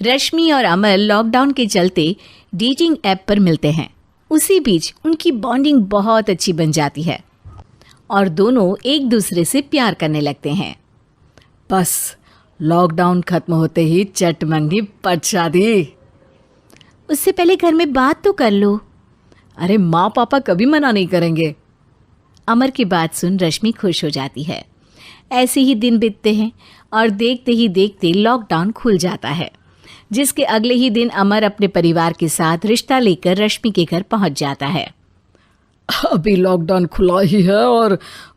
रश्मि और अमर लॉकडाउन के चलते डेटिंग ऐप पर मिलते हैं। उसी बीच उनकी बॉन्डिंग बहुत अच्छी बन जाती है और दोनों एक दूसरे से प्यार करने लगते हैं। बस लॉकडाउन खत्म होते ही चट मंगनी पट शादी। उससे पहले घर में बात तो कर लो। अरे माँ पापा कभी मना नहीं करेंगे। अमर की बात सुन रश्मि खुश हो जाती है। ऐसे ही दिन बीतते हैं और देखते ही देखते लॉकडाउन खुल जाता है, जिसके अगले ही दिन अमर अपने परिवार के साथ रिश्ता लेकर रश्मि के घर पहुंच जाता है। अभी लॉकडाउन खुला ही है और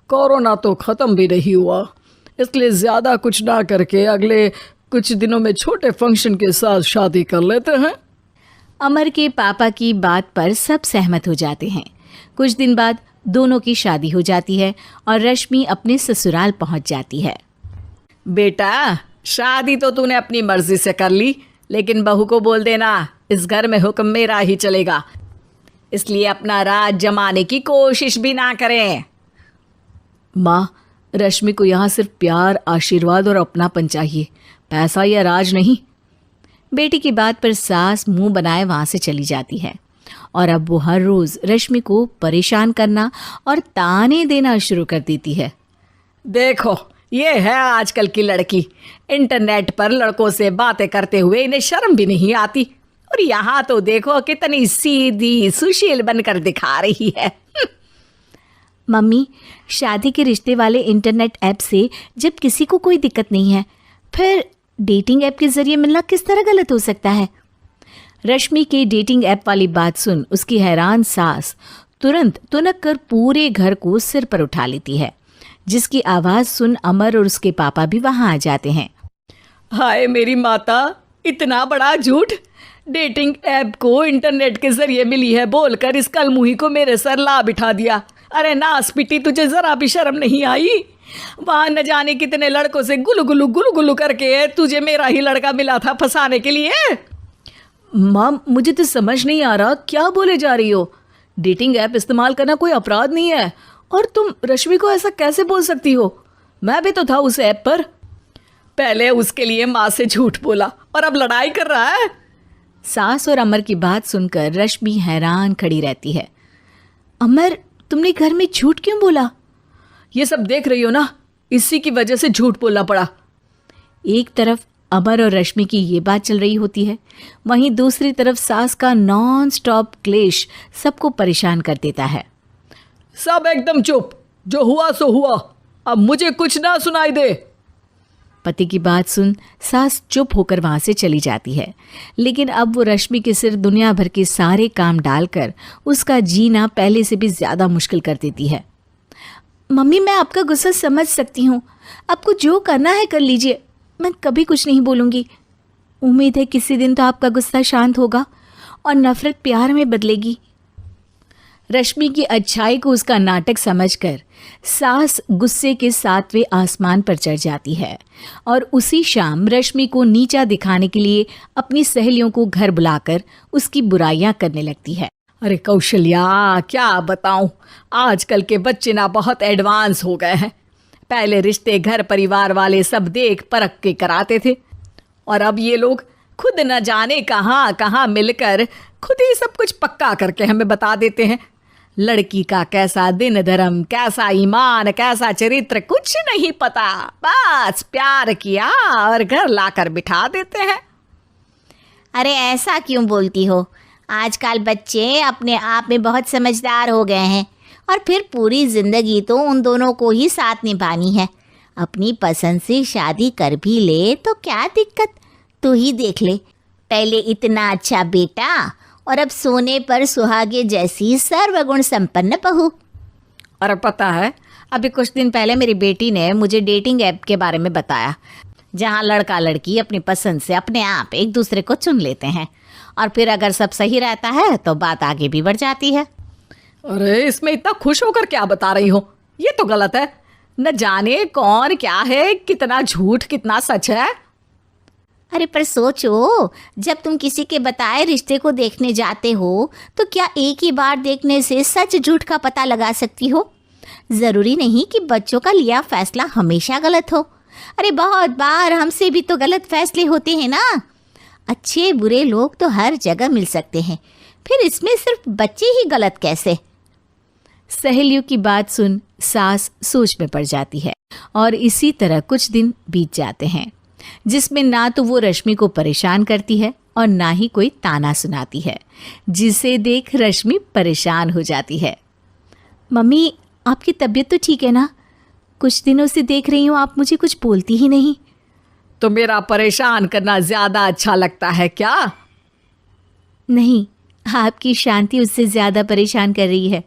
कोरोना तो ख़त्म भी नहीं हुआ, इसलिए ज़्यादा कुछ ना करके अगले कुछ दिनों में छोटे फंक्शन के साथ शादी कर लेते हैं। अमर के पापा की बात पर सब सहमत हो जाते हैं। कुछ दिन बाद दोनों की शादी हो जाती है और रश्मि अपने ससुराल पहुंच जाती है। बेटा, शादी तो तूने अपनी मर्जी से कर ली, लेकिन बहू को बोल देना इस घर में हुक्म मेरा ही चलेगा, इसलिए अपना राज जमाने की कोशिश भी ना करें। माँ, रश्मि को यहाँ सिर्फ प्यार, आशीर्वाद और अपनापन चाहिए, पैसा या राज नहीं। बेटी की बात पर सास मुंह बनाए वहां से चली जाती है और अब वो हर रोज रश्मि को परेशान करना और ताने देना शुरू कर देती है। देखो, ये है आजकल की लड़की, इंटरनेट पर लड़कों से बातें करते हुए इन्हें शर्म भी नहीं आती, और यहाँ तो देखो कितनी सीधी सुशील बनकर दिखा रही है। मम्मी, शादी के रिश्ते वाले इंटरनेट ऐप से जब किसी को कोई दिक्कत नहीं है, फिर डेटिंग ऐप के जरिए मिलना किस तरह गलत हो सकता है? रश्मि के डेटिंग ऐप वाली बात सुन उसकी हैरान सास तुरंत तुनक कर पूरे घर को सिर पर उठा लेती है, जिसकी आवाज़ सुन अमर और उसके पापा भी वहाँ आ जाते हैं। हाय मेरी माता, इतना बड़ा झूठ! डेटिंग ऐप को इंटरनेट के जरिए मिली है बोलकर इस कलमुही को मेरे सर ला बिठा दिया। अरे नास पिटी, तुझे जरा भी शर्म नहीं आई? वहाँ न जाने कितने लड़कों से गुलू गुलू करके तुझे मेरा ही लड़का मिला था फंसाने के लिए। माँ, मुझे तो समझ नहीं आ रहा क्या बोले जा रही हो। डेटिंग ऐप इस्तेमाल करना कोई अपराध नहीं है, और तुम रश्मि को ऐसा कैसे बोल सकती हो? मैं भी तो था उस ऐप पर। पहले उसके लिए माँ से झूठ बोला और अब लड़ाई कर रहा है। सास और अमर की बात सुनकर रश्मि हैरान खड़ी रहती है। अमर, तुमने घर में झूठ क्यों बोला? ये सब देख रही हो ना, इसी की वजह से झूठ बोलना पड़ा। एक तरफ अमर और रश्मि की ये बात चल रही होती है, वहीं दूसरी तरफ सास का नॉन स्टॉप क्लेश सबको परेशान कर देता है। सब एकदम चुप, जो हुआ सो हुआ, अब मुझे कुछ ना सुनाई दे। पति की बात सुन सास चुप होकर वहां से चली जाती है, लेकिन अब वो रश्मि के सिर दुनिया भर के सारे काम डालकर उसका जीना पहले से भी ज़्यादा मुश्किल कर देती है। मम्मी, मैं आपका गुस्सा समझ सकती हूँ, आपको जो करना है कर लीजिए, मैं कभी कुछ नहीं बोलूँगी। उम्मीद है किसी दिन तो आपका गुस्सा शांत होगा और नफरत प्यार में बदलेगी। रश्मि की अच्छाई को उसका नाटक समझकर सास गुस्से के 7वें आसमान पर चढ़ जाती है और उसी शाम रश्मि को नीचा दिखाने के लिए अपनी सहेलियों को घर बुलाकर उसकी बुराइयां करने लगती है। अरे कौशल्या, क्या बताऊं, आजकल के बच्चे ना बहुत एडवांस हो गए हैं। पहले रिश्ते घर परिवार वाले सब देख परख के कराते थे, और अब ये लोग खुद न जाने कहाँ कहाँ मिलकर खुद ही सब कुछ पक्का करके हमें बता देते हैं। लड़की का कैसा दिन धर्म, कैसा ईमान, कैसा चरित्र कुछ नहीं पता, बस प्यार किया और घर लाकर बिठा देते हैं। अरे ऐसा क्यों बोलती हो? आजकल बच्चे अपने आप में बहुत समझदार हो गए हैं, और फिर पूरी ज़िंदगी तो उन दोनों को ही साथ निभानी है। अपनी पसंद से शादी कर भी ले तो क्या दिक्कत? तू ही देख ले, पहले इतना अच्छा बेटा और अब सोने पर सुहागे जैसी सर्वगुण संपन्न बहू। और पता है, अभी कुछ दिन पहले मेरी बेटी ने मुझे डेटिंग ऐप के बारे में बताया, जहाँ लड़का लड़की अपनी पसंद से अपने आप एक दूसरे को चुन लेते हैं, और फिर अगर सब सही रहता है तो बात आगे भी बढ़ जाती है। अरे इसमें इतना खुश होकर क्या बता रही हो? ये तो गलत है। न जाने कौन क्या है, कितना झूठ कितना सच है। अरे पर सोचो, जब तुम किसी के बताए रिश्ते को देखने जाते हो तो क्या एक ही बार देखने से सच झूठ का पता लगा सकती हो? ज़रूरी नहीं कि बच्चों का लिया फैसला हमेशा गलत हो। अरे बहुत बार हमसे भी तो गलत फैसले होते हैं ना। अच्छे बुरे लोग तो हर जगह मिल सकते हैं, फिर इसमें सिर्फ बच्चे ही गलत कैसे? सहेलियों की बात सुन सास सोच में पड़ जाती है और इसी तरह कुछ दिन बीत जाते हैं, जिसमें ना तो वो रश्मि को परेशान करती है और ना ही कोई ताना सुनाती है, जिसे देख रश्मि परेशान हो जाती है। मम्मी, आपकी तबीयत तो ठीक है ना? कुछ दिनों से देख रही हूँ आप मुझे कुछ बोलती ही नहीं। तो मेरा परेशान करना ज्यादा अच्छा लगता है क्या? नहीं, आपकी शांति उससे ज्यादा परेशान कर रही है।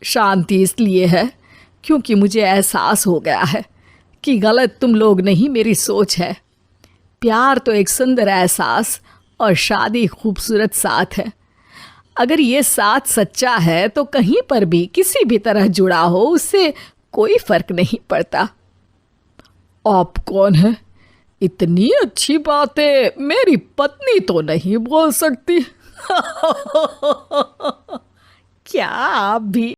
शांति इसलिए है क्योंकि मुझे एहसास हो गया है कि गलत तुम लोग नहीं, मेरी सोच है। प्यार तो एक सुंदर एहसास और शादी खूबसूरत साथ है। अगर ये साथ सच्चा है तो कहीं पर भी किसी भी तरह जुड़ा हो, उससे कोई फर्क नहीं पड़ता। आप कौन है? इतनी अच्छी बातें मेरी पत्नी तो नहीं बोल सकती। क्या आप भी